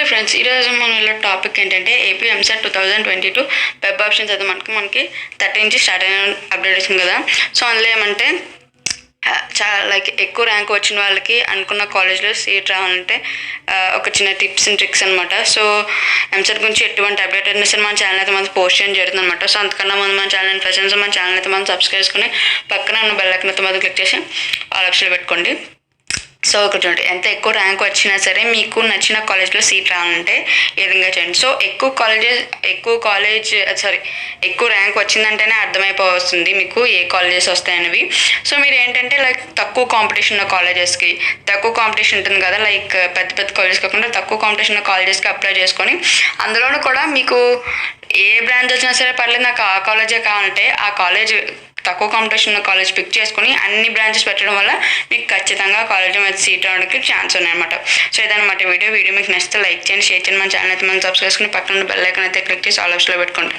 Friends, ఈరోజు మన topic ఏంటంటే ఏపీ ఎంసెట్ 2022 వెబ్ ఆప్షన్స్ అయితే మనకి 30 నుంచి స్టార్ట్ అయిన అప్డేట్ వచ్చింది కదా. సో అందులో ఏమంటే చాలా ఎక్కువ ర్యాంక్ వచ్చిన వాళ్ళకి అనుకున్న కాలేజ్లో సీట్ రావాలంటే ఒక చిన్న టిప్స్ అండ్ ట్రిక్స్ అనమాట. సో ఎంసెట్ గురించి ఎటువంటి అప్డేట్ అయినా సరే మన ఛానల్ అయితే మనం పోస్ట్ చేయడం జరుగుతుంది అనమాట. సో అంతకన్నా ముందు మన ఛానల్ ఫ్రెండ్స్ మన ఛానల్ అయితే మనం సబ్స్క్రైబ్ చేసుకుని పక్కన ఉన్న బెల్ ఐకాన్ అయితే క్లిక్ చేసి ఆల్ ఆప్షన్లో పెట్టుకోండి. సో ఒకటి చూడండి, ఎంత ఎక్కువ ర్యాంక్ వచ్చినా సరే మీకు నచ్చిన కాలేజ్లో సీట్ రావాలంటే ఈ విధంగా చేయండి. సో ఎక్కువ ర్యాంక్ వచ్చిందంటేనే అర్థమైపోతుంది మీకు ఏ కాలేజెస్ వస్తాయనేవి. సో మీరు ఏంటంటే తక్కువ కాంపిటీషన్ ఉన్న కాలేజెస్కి, తక్కువ కాంపిటీషన్ ఉంటుంది కదా, పెద్ద పెద్ద కాలేజెస్ కాకుండా తక్కువ కాంపిటీషన్ ఉన్న కాలేజెస్కి అప్లై చేసుకొని అందులోనూ కూడా మీకు ఏ బ్రాంచ్ వచ్చినా సరే పర్లేదు, నాకు ఆ కాలేజే కావాలంటే ఆ కాలేజ్ తక్కువ కాంపిటీషన్ ఉన్న కాలేజ్ పిక్ చేసుకుని అన్ని బ్రాంచెస్ పెట్టడం వల్ల మీకు ఖచ్చితంగా కాలేజ్లో మీద సీట్ రావడానికి ఛాన్స్ ఉన్నాయన్నమాట. సో ఇదన్నమాట వీడియో మీకు నచ్చితే లైక్ చేయండి, షేర్ చేయండి, మన ఛానల్ అయితే మనం సబ్స్క్రైబ్ చేసుకుని పక్కన బెల్ ఐకాన్ అయితే క్లిక్ చేసి ఆల్ ఆప్షన్లో పెట్టుకోండి.